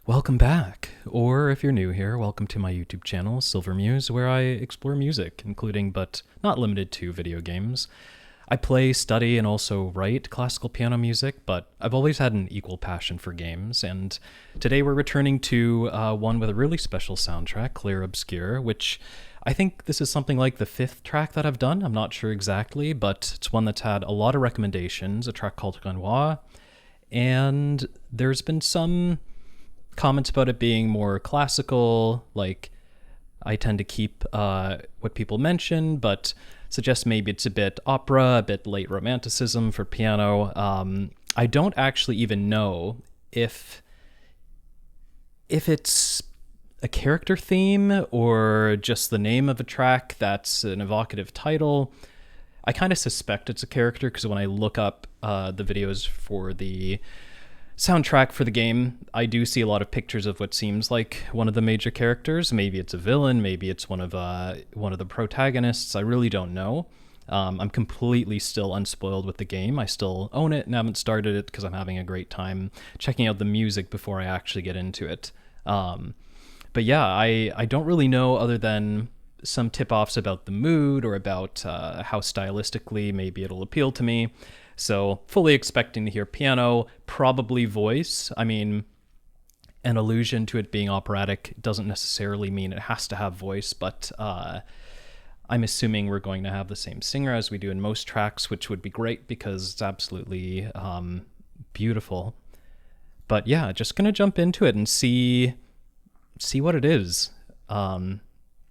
Welcome back, or if you're new here, welcome to my YouTube channel, Silver Muse, where I explore music, including but not limited to video games. I play, study, and also write classical piano music, but I've always had an equal passion for games, and today we're returning to one with a really special soundtrack, Clair Obscur, which I think this is something like the fifth track that I've done. I'm not sure exactly, but it's one that's had a lot of recommendations, a track called Renoir, and there's been some comments about it being more classical, like I tend to keep what people mention, but suggest maybe it's a bit opera, a bit late romanticism for piano. I don't actually even know if it's a character theme or just the name of a track that's an evocative title. I kind of suspect it's a character because when I look up the videos for the soundtrack for the game, I do see a lot of pictures of what seems like one of the major characters. Maybe it's a villain, maybe it's one of the protagonists. I really don't know. I'm completely still unspoiled with the game. I still own it and haven't started it because I'm having a great time checking out the music before I actually get into it. But yeah, I don't really know other than some tip-offs about the mood or about how stylistically maybe it'll appeal to me. So fully expecting to hear piano, probably voice. I mean, an allusion to it being operatic doesn't necessarily mean it has to have voice, but I'm assuming we're going to have the same singer as we do in most tracks, which would be great because it's absolutely beautiful. But yeah, just gonna jump into it and see what it is.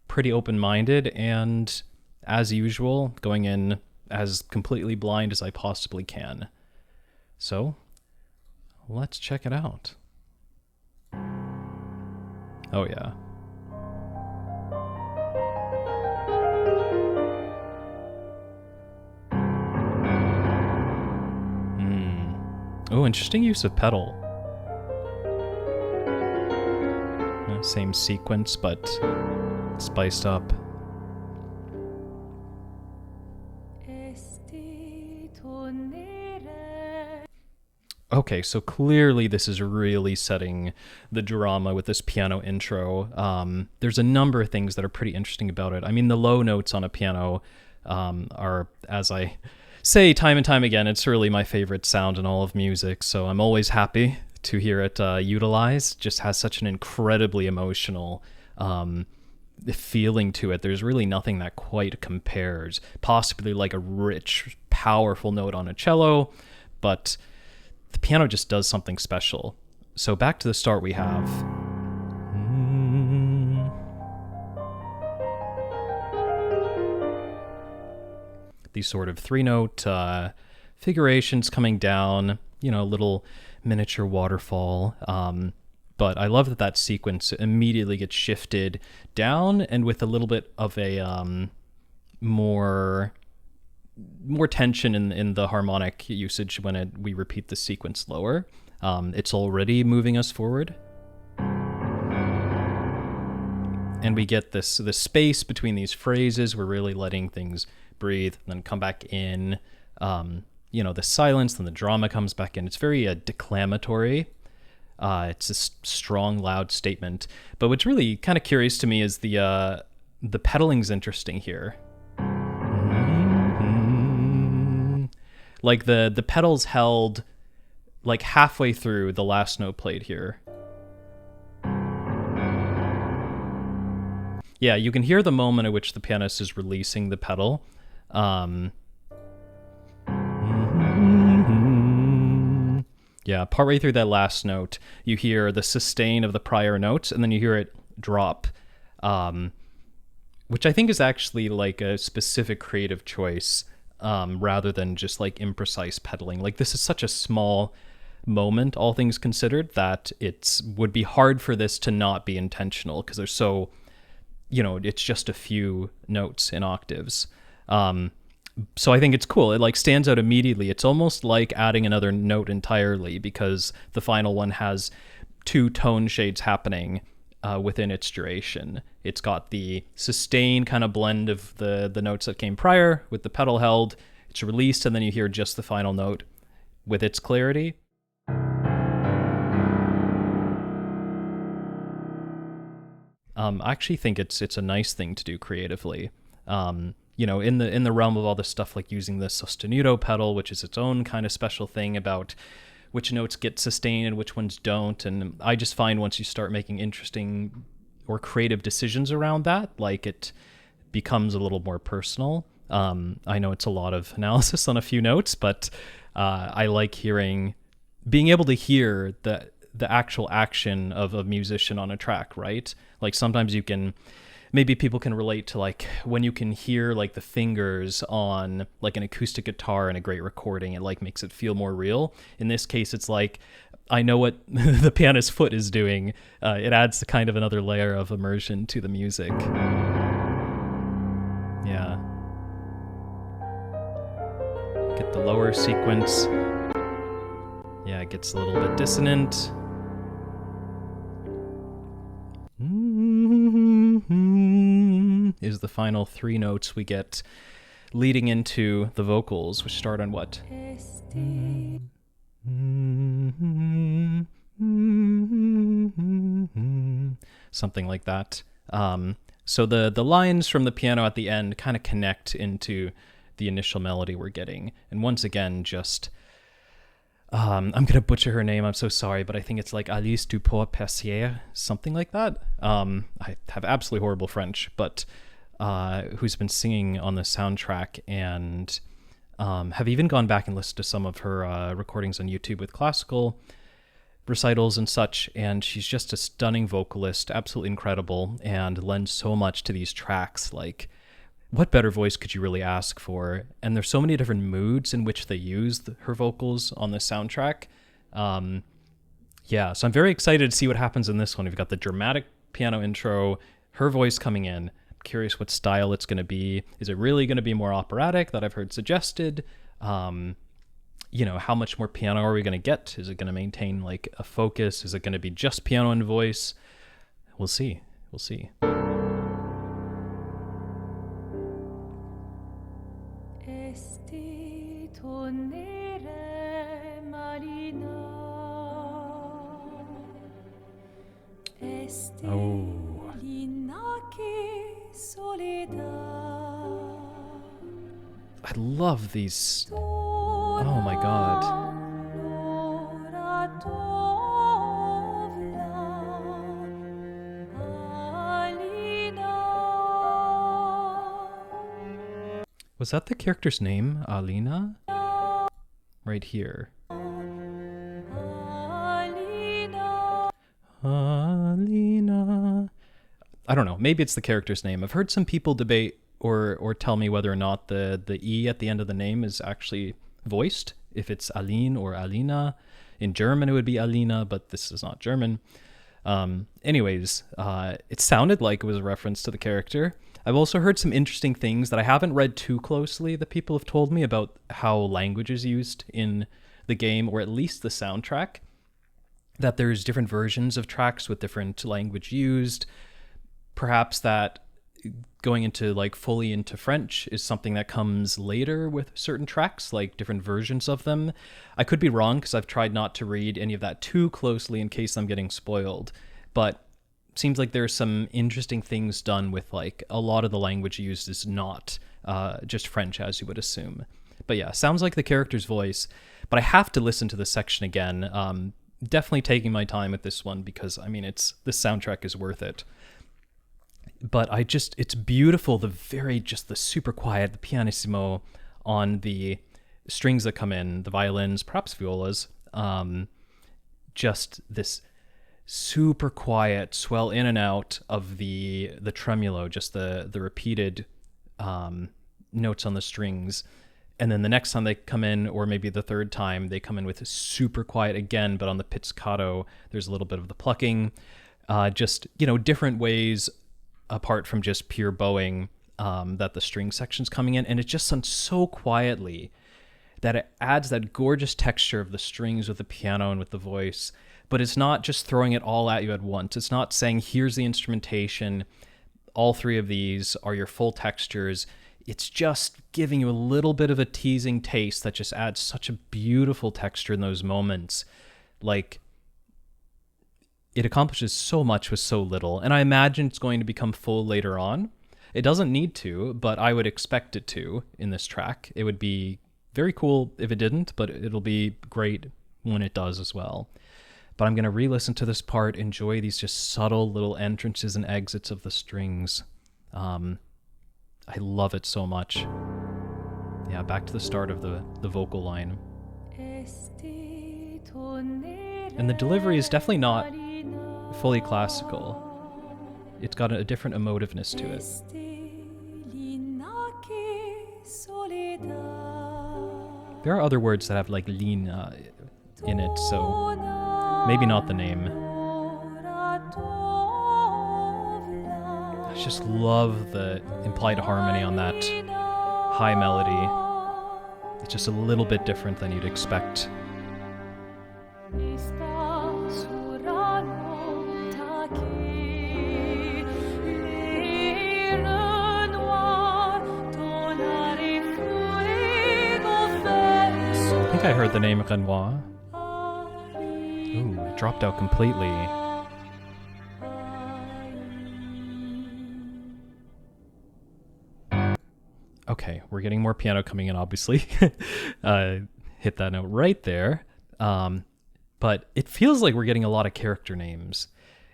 Pretty open-minded, and as usual, going in as completely blind as I possibly can. So, let's check it out. Oh yeah. Oh, interesting use of pedal. Same sequence, but spiced up. Okay, so clearly this is really setting the drama with this piano intro. There's a number of things that are pretty interesting about it. I mean, the low notes on a piano are, as I say time and time again, it's really my favorite sound in all of music, so I'm always happy to hear it utilized. Just has such an incredibly emotional feeling to it. There's really nothing that quite compares. Possibly like a rich, powerful note on a cello, but the piano just does something special. So back to the start we have. These sort of three-note figurations coming down, a little miniature waterfall. But I love that sequence immediately gets shifted down, and with a little bit of a more tension in the harmonic usage when we repeat the sequence lower. It's already moving us forward. And we get this space between these phrases. We're really letting things breathe and then come back in. The silence, then the drama comes back in. It's very declamatory. It's a strong, loud statement. But what's really kind of curious to me is the pedaling's interesting here. Like the pedals held like halfway through the last note played here. Yeah, you can hear the moment at which the pianist is releasing the pedal. Yeah, partway through that last note, you hear the sustain of the prior notes, and then you hear it drop, which I think is actually like a specific creative choice. Rather than just like imprecise pedaling. Like this is such a small moment, all things considered, that it would be hard for this to not be intentional because there's so, it's just a few notes in octaves. So I think it's cool. It like stands out immediately. It's almost like adding another note entirely because the final one has two tone shades happening within its duration. It's got the sustained kind of blend of the notes that came prior with the pedal held. It's released, and then you hear just the final note with its clarity. I actually think it's a nice thing to do creatively. In the realm of all this stuff, like using the sostenido pedal, which is its own kind of special thing about which notes get sustained and which ones don't. And I just find once you start making interesting or creative decisions around that, like it becomes a little more personal. I know it's a lot of analysis on a few notes, but I like being able to hear the actual action of a musician on a track, right? Like sometimes maybe people can relate to like when you can hear like the fingers on like an acoustic guitar in a great recording, it like makes it feel more real. In this case, it's like, I know what the pianist's foot is doing. It adds kind of another layer of immersion to the music. Yeah. Get the lower sequence. Yeah, it gets a little bit dissonant. Is the final 3 notes we get leading into the vocals, which start on what? Something like that. So the lines from the piano at the end kind of connect into the initial melody we're getting. And once again, just... I'm going to butcher her name, I'm so sorry, but I think it's like Alice Dupont-Percier, something like that. I have absolutely horrible French, but who's been singing on the soundtrack and have even gone back and listened to some of her recordings on YouTube with classical recitals and such, and she's just a stunning vocalist, absolutely incredible, and lends so much to these tracks. Like, what better voice could you really ask for? And there's so many different moods in which they use her vocals on the soundtrack. So I'm very excited to see what happens in this one. We've got the dramatic piano intro, her voice coming in. I'm curious what style it's going to be. Is it really going to be more operatic that I've heard suggested? How much more piano are we going to get? Is it going to maintain like a focus? Is it going to be just piano and voice? We'll see. Oh. I love these. Oh my god. Was that the character's name? Alina? Right here. Alina. I don't know. Maybe it's the character's name. I've heard some people debate or tell me whether or not the E at the end of the name is actually voiced. If it's Aline or Alina. In German, it would be Alina, but this is not German. It sounded like it was a reference to the character. I've also heard some interesting things that I haven't read too closely that people have told me about how language is used in the game, or at least the soundtrack. That there's different versions of tracks with different language used. Perhaps that going into like fully into French is something that comes later with certain tracks, like different versions of them. I could be wrong because I've tried not to read any of that too closely in case I'm getting spoiled. But seems like there's some interesting things done with like a lot of the language used is not just French as you would assume. But yeah, sounds like the character's voice. But I have to listen to this section again. Definitely taking my time with this one because this soundtrack is worth it. But it's beautiful. The super quiet, the pianissimo on the strings that come in, the violins, perhaps violas. Just this super quiet swell in and out of the tremolo, just the repeated notes on the strings. And then the next time they come in, or maybe the third time, they come in with super quiet again, but on the pizzicato, there's a little bit of the plucking. Different ways apart from just pure bowing that the string section's coming in. And it just sounds so quietly that it adds that gorgeous texture of the strings with the piano and with the voice. But it's not just throwing it all at you at once. It's not saying, here's the instrumentation. All 3 of these are your full textures. It's just giving you a little bit of a teasing taste that just adds such a beautiful texture in those moments. Like, it accomplishes so much with so little, and I imagine it's going to become full later on. It doesn't need to, but I would expect it to in this track. It would be very cool if it didn't, but it'll be great when it does as well. But I'm going to re-listen to this part, enjoy these just subtle little entrances and exits of the strings. I love it so much. Yeah, back to the start of the vocal line. And the delivery is definitely not fully classical. It's got a different emotiveness to it. There are other words that have like lina in it, so maybe not the name. I just love the implied harmony on that high melody. It's just a little bit different than you'd expect. I think I heard the name Renoir. Ooh, it dropped out completely. Okay, we're getting more piano coming in, obviously. Hit that note right there. But it feels like we're getting a lot of character names.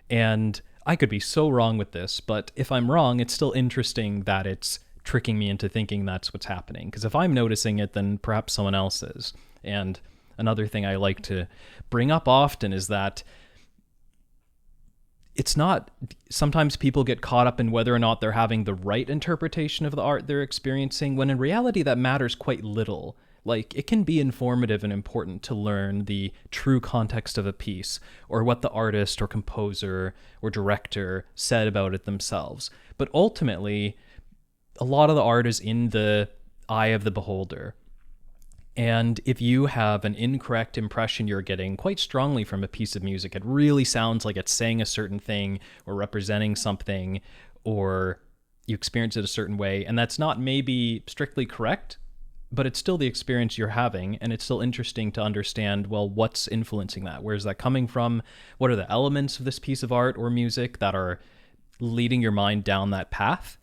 And I could be so wrong with this, but if I'm wrong, it's still interesting that it's tricking me into thinking that's what's happening. Because if I'm noticing it, then perhaps someone else is. And another thing I like to bring up often is that it's not, sometimes people get caught up in whether or not they're having the right interpretation of the art they're experiencing, when in reality that matters quite little. Like, it can be informative and important to learn the true context of a piece, or what the artist or composer or director said about it themselves. But ultimately, a lot of the art is in the eye of the beholder. And if you have an incorrect impression you're getting quite strongly from a piece of music, it really sounds like it's saying a certain thing or representing something, or you experience it a certain way, and that's not maybe strictly correct, but it's still the experience you're having, and it's still interesting to understand, well, what's influencing that? Where's that coming from? What are the elements of this piece of art or music that are leading your mind down that path?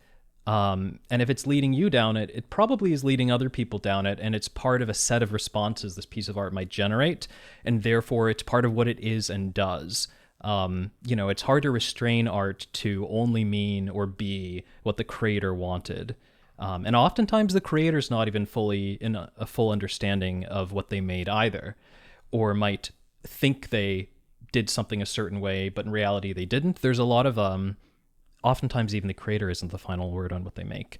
And if it's leading you down it, it probably is leading other people down it, and it's part of a set of responses this piece of art might generate, and therefore it's part of what it is and does. It's hard to restrain art to only mean or be what the creator wanted. And oftentimes the creator's not even fully in a full understanding of what they made either, or might think they did something a certain way, but in reality they didn't. There's a lot of, oftentimes even the creator isn't the final word on what they make.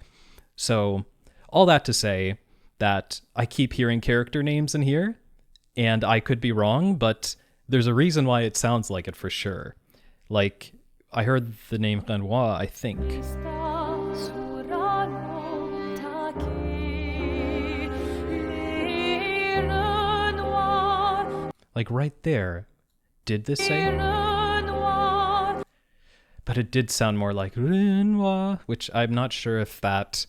So all that to say that I keep hearing character names in here, and I could be wrong, but there's a reason why it sounds like it for sure. Like, I heard the name Renoir, I think. Like right there. Did this say? But it did sound more like Renoir, which I'm not sure if that...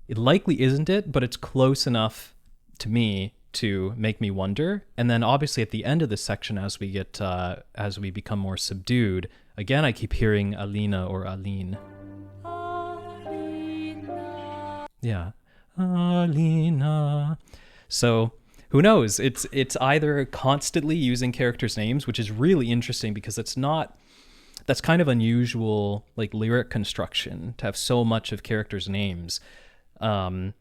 It likely isn't it, but it's close enough to me to make me wonder. And then obviously at the end of this section, as we become more subdued, again I keep hearing Alina or Aline. Yeah. Alina. So who knows? It's either constantly using characters' names, which is really interesting because that's kind of unusual, like lyric construction, to have so much of characters' names. In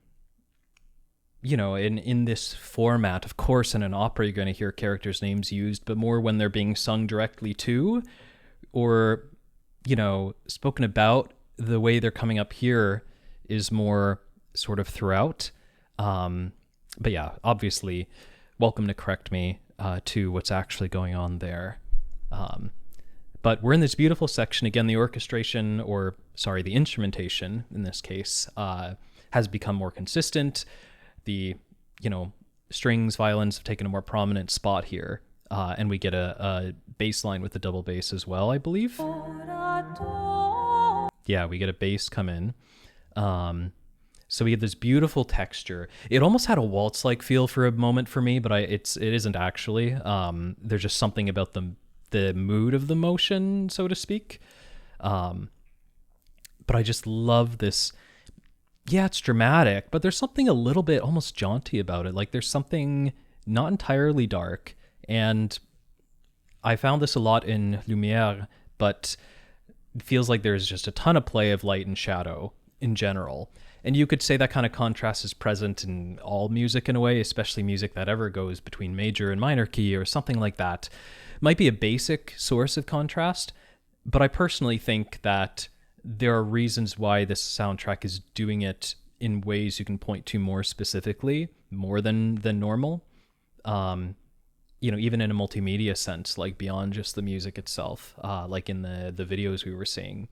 this format, of course, in an opera, you're going to hear characters' names used, but more when they're being sung directly to, or, spoken about. The way they're coming up here is more sort of throughout. But yeah, obviously, welcome to correct me to what's actually going on there. But we're in this beautiful section. Again, the orchestration, the instrumentation in this case, has become more consistent. The, strings, violins have taken a more prominent spot here. And we get a bass line with the double bass as well, I believe. Yeah, we get a bass come in. So we have this beautiful texture. It almost had a waltz-like feel for a moment for me, but it isn't actually. There's just something about the the mood of the motion, so to speak. But I just love this. Yeah, it's dramatic, but there's something a little bit almost jaunty about it. Like there's something not entirely dark. And I found this a lot in Lumière, but it feels like there's just a ton of play of light and shadow in general. And you could say that kind of contrast is present in all music in a way, especially music that ever goes between major and minor key or something like that. Might be a basic source of contrast, but I personally think that there are reasons why this soundtrack is doing it in ways you can point to more specifically, more than normal. Even in a multimedia sense, like beyond just the music itself, like in the videos we were seeing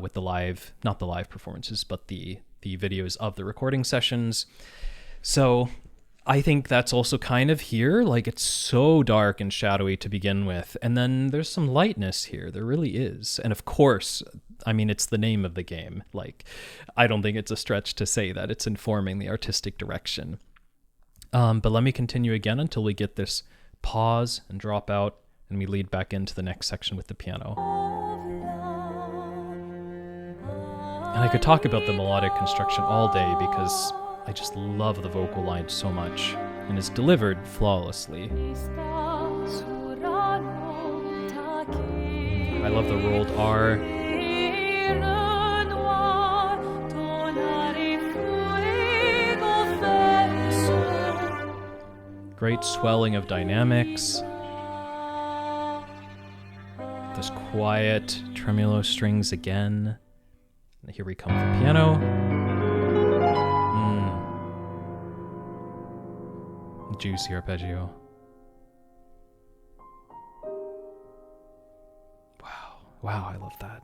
with not the live performances, but the videos of the recording sessions. So I think that's also kind of here. Like it's so dark and shadowy to begin with. And then there's some lightness here. There really is. And of course, I mean, it's the name of the game. Like, I don't think it's a stretch to say that it's informing the artistic direction. But let me continue again until we get this pause and drop out and we lead back into the next section with the piano. And I could talk about the melodic construction all day because I just love the vocal line so much and is delivered flawlessly. I love the rolled R. Great swelling of dynamics. This quiet tremolo strings again. And here we come with the piano. Juicy arpeggio. Wow, I love that.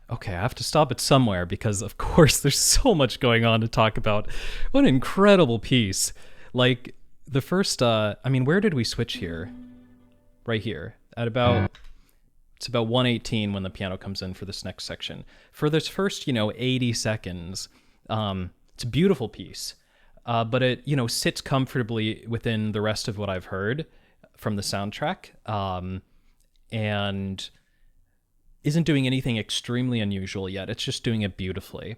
Okay, I have to stop it somewhere because, of course, there's so much going on to talk about. What an incredible piece. Like, the first, where did we switch here? Right here. It's about 118 when the piano comes in for this next section. For this first, 80 seconds, it's a beautiful piece. But it, sits comfortably within the rest of what I've heard from the soundtrack. And isn't doing anything extremely unusual yet. It's just doing it beautifully.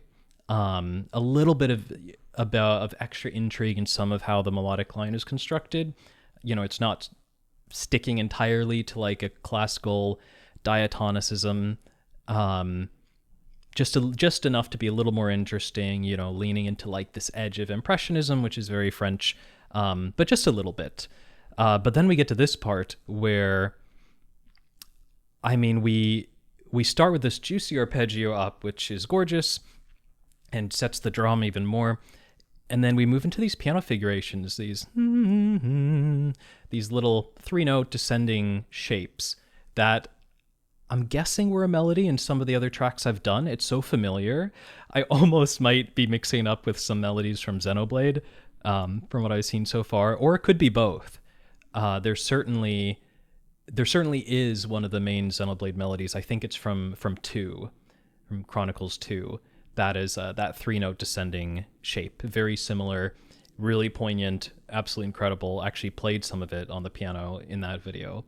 A little bit of extra intrigue in some of how the melodic line is constructed. It's not sticking entirely to like a classical diatonicism. Just enough to be a little more interesting, leaning into like this edge of impressionism, which is very French, but just a little bit. But then we get to this part where, we start with this juicy arpeggio up, which is gorgeous and sets the drama even more. And then we move into these piano figurations, these little 3-note descending shapes that I'm guessing were a melody in some of the other tracks I've done. It's so familiar. I almost might be mixing up with some melodies from Xenoblade, from what I've seen so far, or it could be both. There certainly is one of the main Xenoblade melodies. I think it's from Chronicles 2. That is that 3-note descending shape. Very similar, really poignant, absolutely incredible. Actually played some of it on the piano in that video.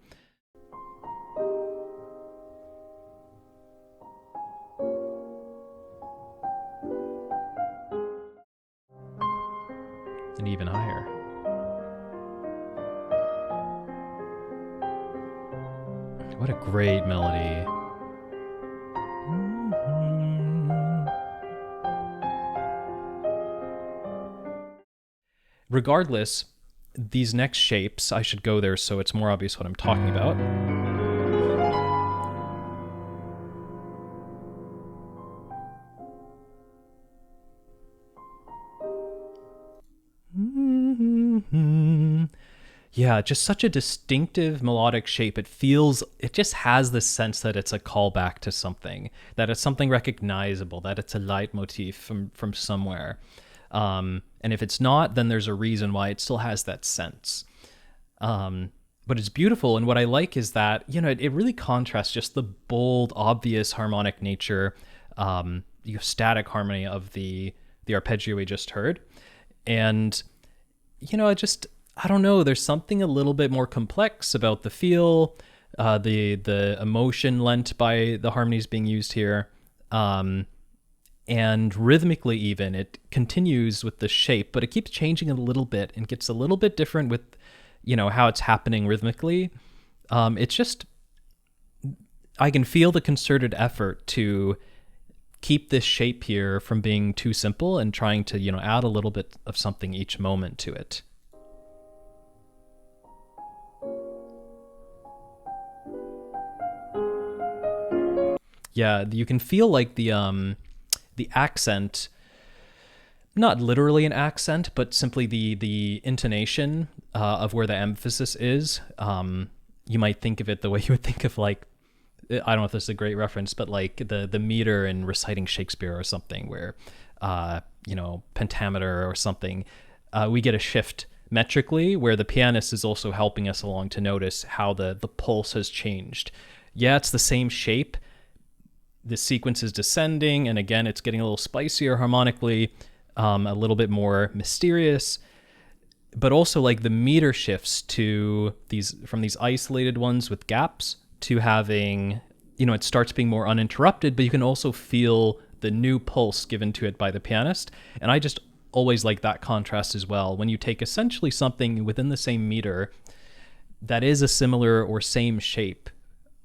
And even higher. What a great melody. Regardless, these next shapes, I should go there so it's more obvious what I'm talking about. Yeah, just such a distinctive melodic shape. It just has this sense that it's a callback to something, that it's something recognizable, that it's a leitmotif from somewhere. And if it's not, then there's a reason why it still has that sense. But it's beautiful, and what I like is that, it really contrasts just the bold, obvious harmonic nature, static harmony of the arpeggio we just heard. And, I don't know, there's something a little bit more complex about the feel, the emotion lent by the harmonies being used here. And rhythmically even, it continues with the shape, but it keeps changing a little bit and gets a little bit different with, how it's happening rhythmically. It's just, I can feel the concerted effort to keep this shape here from being too simple and trying to, add a little bit of something each moment to it. Yeah, you can feel like the accent, not literally an accent, but simply the intonation of where the emphasis is. You might think of it the way you would think of, like, I don't know if this is a great reference, but like the meter in reciting Shakespeare or something, where pentameter or something, we get a shift metrically where the pianist is also helping us along to notice how the pulse has changed. Yeah, it's the same shape. The sequence is descending, and again, it's getting a little spicier harmonically, a little bit more mysterious, but also like the meter shifts to from these isolated ones with gaps to having, it starts being more uninterrupted, but you can also feel the new pulse given to it by the pianist. And I just always like that contrast as well. When you take essentially something within the same meter that is a similar or same shape,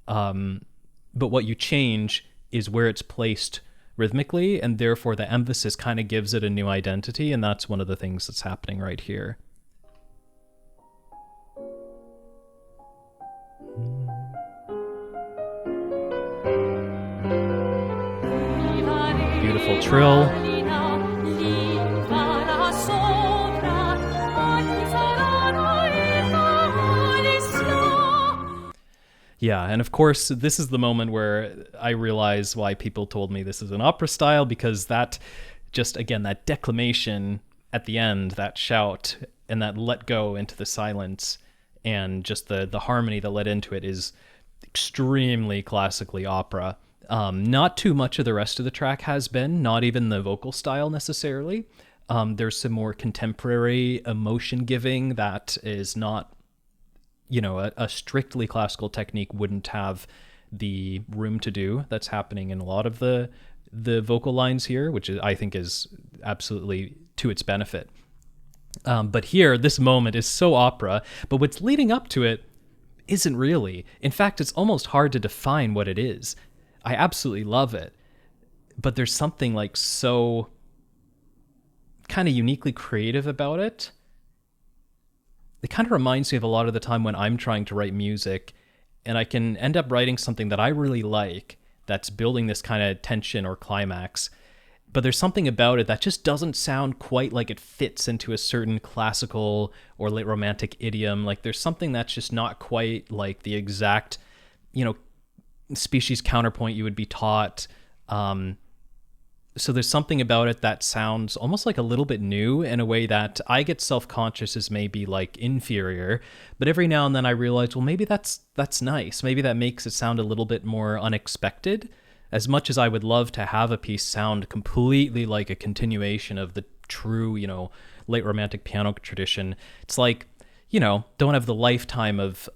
but what you change is where it's placed rhythmically, and therefore the emphasis kind of gives it a new identity, and that's one of the things that's happening right here. Beautiful trill. Yeah, and of course, this is the moment where I realize why people told me this is an opera style, because that just, again, that declamation at the end, that shout, and that let go into the silence, and just the harmony that led into it is extremely classically opera. Not too much of the rest of the track has been, not even the vocal style necessarily. There's some more contemporary emotion giving that is not, a strictly classical technique wouldn't have the room to do. That's happening in a lot of the vocal lines here, which I think is absolutely to its benefit. But here, this moment is so opera, but what's leading up to it isn't really. In fact, it's almost hard to define what it is. I absolutely love it, but there's something like so kind of uniquely creative about it. It kind of reminds me of a lot of the time when I'm trying to write music and I can end up writing something that I really like that's building this kind of tension or climax, but there's something about it that just doesn't sound quite like it fits into a certain classical or late romantic idiom. Like there's something that's just not quite like the exact, species counterpoint you would be taught. So there's something about it that sounds almost like a little bit new in a way that I get self-conscious as maybe like inferior, but every now and then I realize, well, maybe that's nice. Maybe that makes it sound a little bit more unexpected. As much as I would love to have a piece sound completely like a continuation of the true, late romantic piano tradition, it's like, don't have the lifetime of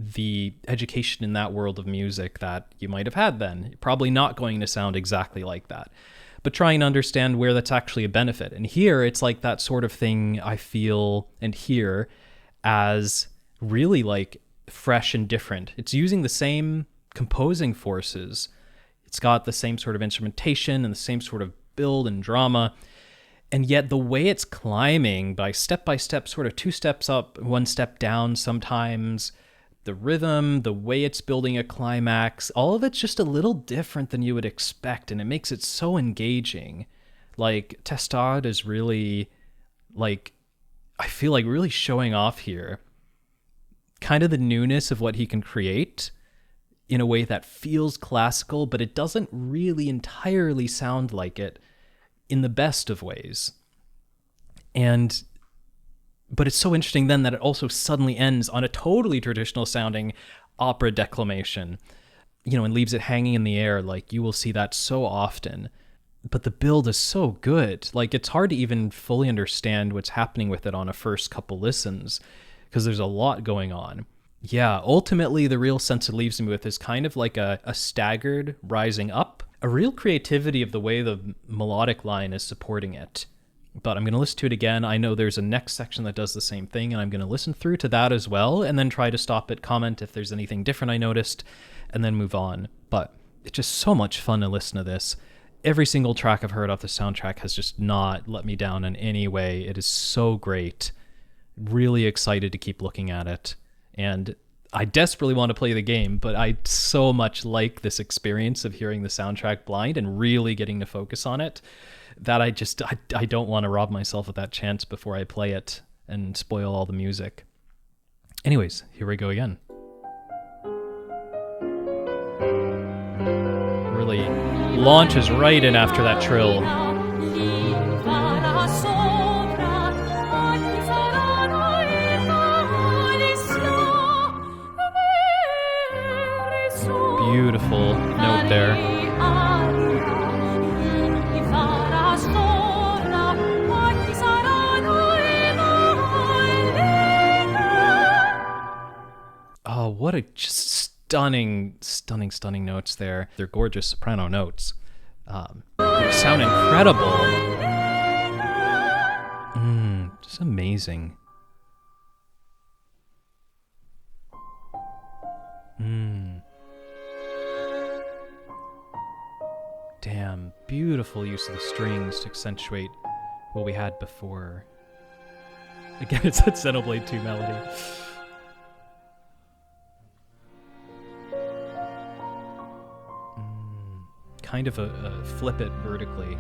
the education in that world of music that you might have had then. You're probably not going to sound exactly like that, but trying to understand where that's actually a benefit. And here it's like that sort of thing I feel and hear as really like fresh and different. It's using the same composing forces. It's got the same sort of instrumentation and the same sort of build and drama. And yet the way it's climbing by step, sort of 2 steps up, 1 step down sometimes, the rhythm, the way it's building a climax, all of it's just a little different than you would expect, and it makes it so engaging. Like, Testard is really, like, I feel like really showing off here kind of the newness of what he can create in a way that feels classical, but it doesn't really entirely sound like it in the best of ways. But it's so interesting then that it also suddenly ends on a totally traditional sounding opera declamation, and leaves it hanging in the air. Like, you will see that so often. But the build is so good. Like, it's hard to even fully understand what's happening with it on a first couple listens, because there's a lot going on. Yeah, ultimately, the real sense it leaves me with is kind of like a staggered rising up, a real creativity of the way the melodic line is supporting it. But I'm going to listen to it again. I know there's a next section that does the same thing, and I'm going to listen through to that as well, and then try to stop it, comment if there's anything different I noticed, and then move on. But it's just so much fun to listen to this. Every single track I've heard off the soundtrack has just not let me down in any way. It is so great. Really excited to keep looking at it. And I desperately want to play the game, but I so much like this experience of hearing the soundtrack blind and really getting to focus on it that I don't want to rob myself of that chance before I play it and spoil all the music. Anyways, here we go again. Really launches right in after that trill. Beautiful note there. Oh, what a just stunning notes there. They're gorgeous soprano notes. They sound incredible. Just amazing. Damn, beautiful use of the strings to accentuate what we had before. Again, it's that Xenoblade 2 melody. Kind of a flip it vertically.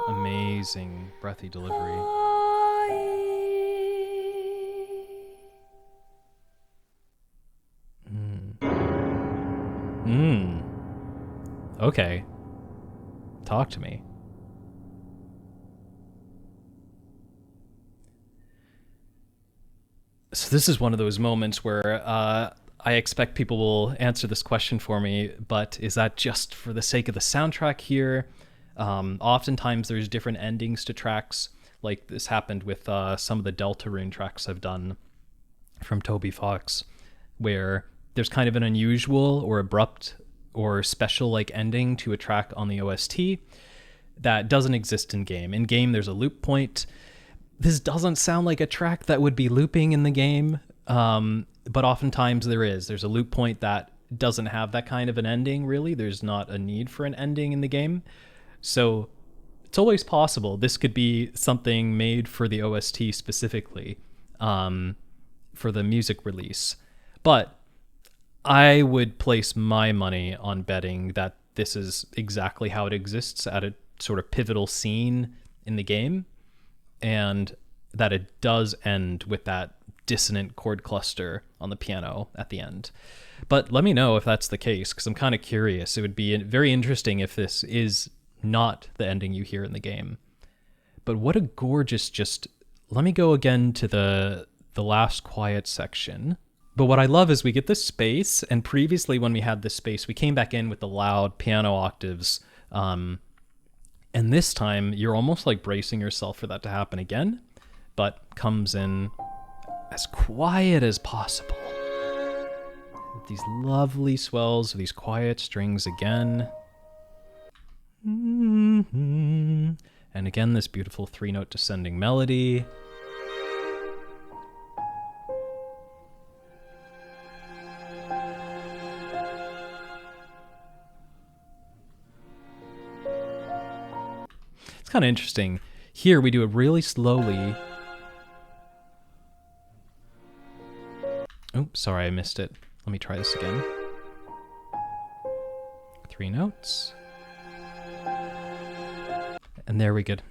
Amazing breathy delivery. Okay. Talk to me. So this is one of those moments where I expect people will answer this question for me, but is that just for the sake of the soundtrack here? Oftentimes there's different endings to tracks, like this happened with some of the Deltarune tracks I've done from Toby Fox, where there's kind of an unusual or abrupt or special like ending to a track on the OST that doesn't exist in game. In game, there's a loop point. This doesn't sound like a track that would be looping in the game, but oftentimes there is. There's a loop point that doesn't have that kind of an ending, really. There's not a need for an ending in the game. So it's always possible this could be something made for the OST specifically, for the music release. But I would place my money on betting that this is exactly how it exists at a sort of pivotal scene in the game, and that it does end with that dissonant chord cluster on the piano at the end. But let me know if that's the case, because I'm kind of curious. It would be very interesting if this is not the ending you hear in the game. But what a gorgeous let me go again to the last quiet section. But what I love is we get this space, and previously when we had this space, we came back in with the loud piano octaves. And this time, you're almost like bracing yourself for that to happen again, but comes in as quiet as possible. These lovely swells of these quiet strings again. And again, this beautiful 3-note descending melody. It's kind of interesting. Here we do it really slowly. Oh, Oops, sorry, I missed it. Let me try this again. 3 notes. And there we get,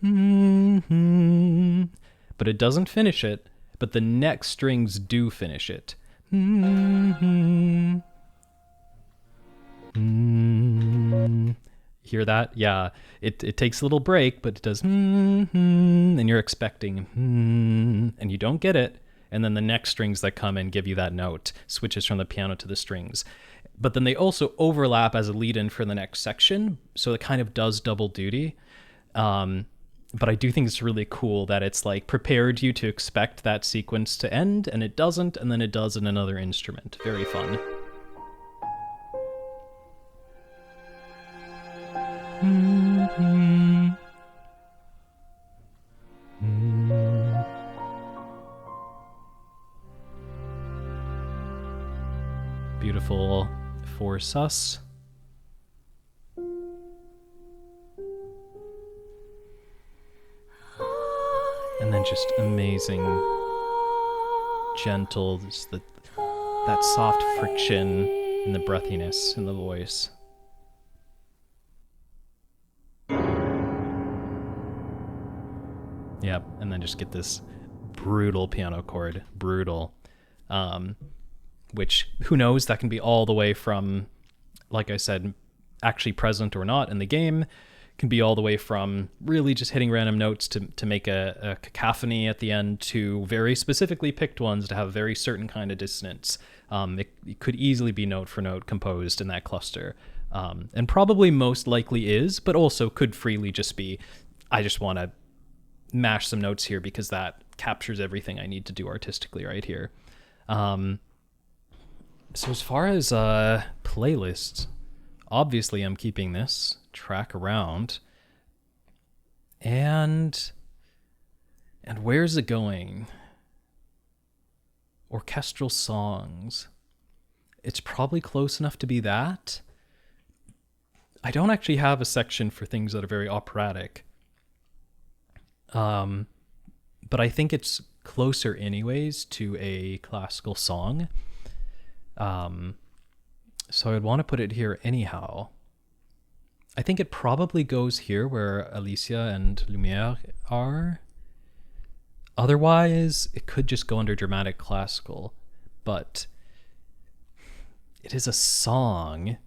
but it doesn't finish it, but the next strings do finish it. Hear that? Yeah, it takes a little break, but it does, and you're expecting, and you don't get it, and then the next strings that come in give you that note, switches from the piano to the strings. But then they also overlap as a lead-in for the next section, so it kind of does double duty. But I do think it's really cool that it's like prepared you to expect that sequence to end, and it doesn't, and then it does in another instrument. Very fun. Beautiful 4 sus. And then just amazing, gentle, just that soft friction and the breathiness in the voice. Yep, and then just get this brutal piano chord, brutal. Which, who knows, that can be all the way from, like I said, actually present or not in the game, can be all the way from really just hitting random notes to make a cacophony at the end, to very specifically picked ones to have a very certain kind of dissonance. It could easily be note for note composed in that cluster. And probably most likely is, but also could freely just be, I just want to mash some notes here because that captures everything I need to do artistically right here. So as far as playlists, obviously I'm keeping this track around. And where's it going? Orchestral songs. It's probably close enough to be that. I don't actually have a section for things that are very operatic. But I think it's closer anyways to a classical song. So I'd want to put it here anyhow. I think it probably goes here where Alicia and Lumiere are. Otherwise, it could just go under dramatic classical, but it is a song.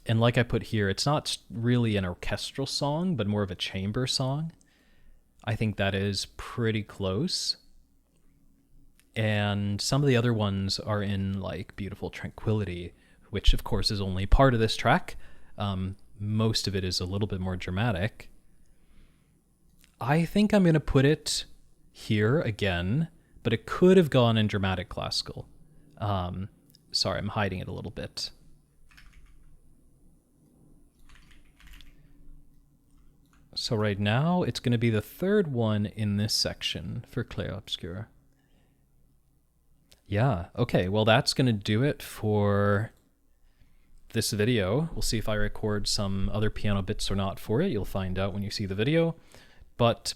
And like I put here, it's not really an orchestral song, but more of a chamber song. I think that is pretty close. And some of the other ones are in like Beautiful Tranquility, which of course is only part of this track. Most of it is a little bit more dramatic. I think I'm going to put it here again, but it could have gone in dramatic classical. Sorry, I'm hiding it a little bit. So right now, it's going to be the third one in this section for Clair Obscur. Yeah, okay, well that's going to do it for this video. We'll see if I record some other piano bits or not for it. You'll find out when you see the video. But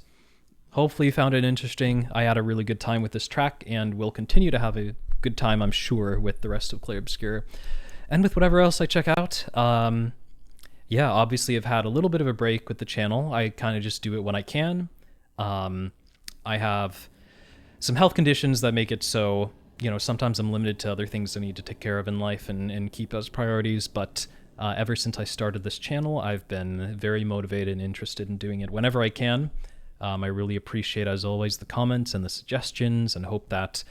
hopefully you found it interesting. I had a really good time with this track and will continue to have a good time, I'm sure, with the rest of Clair Obscur and with whatever else I check out. Yeah, obviously I've had a little bit of a break with the channel. I kind of just do it when I can. I have some health conditions that make it so, you know, sometimes I'm limited to other things I need to take care of in life and keep as priorities, but ever since I started this channel, I've been very motivated and interested in doing it whenever I can. I really appreciate, as always, the comments and the suggestions, and hope that,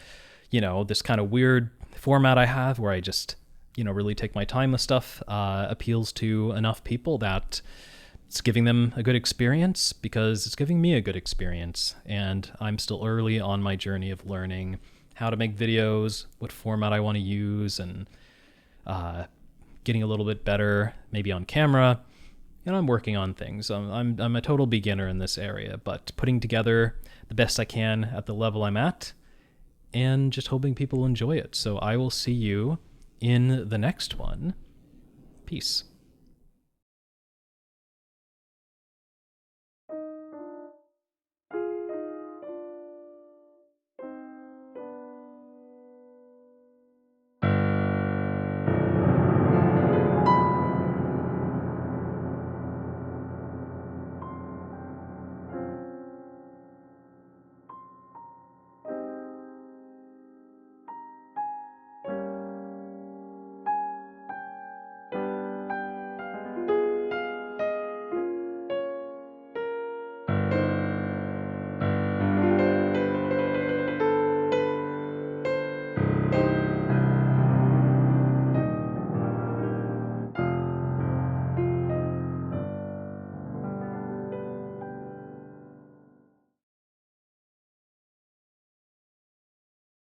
you know, this kind of weird format I have where I just, you know, really take my time with stuff, appeals to enough people that it's giving them a good experience, because it's giving me a good experience. And I'm still early on my journey of learning how to make videos, what format I want to use, and getting a little bit better maybe on camera. And I'm working on things. I'm a total beginner in this area, but putting together the best I can at the level I'm at, and just hoping people enjoy it. So I will see you in the next one. Peace.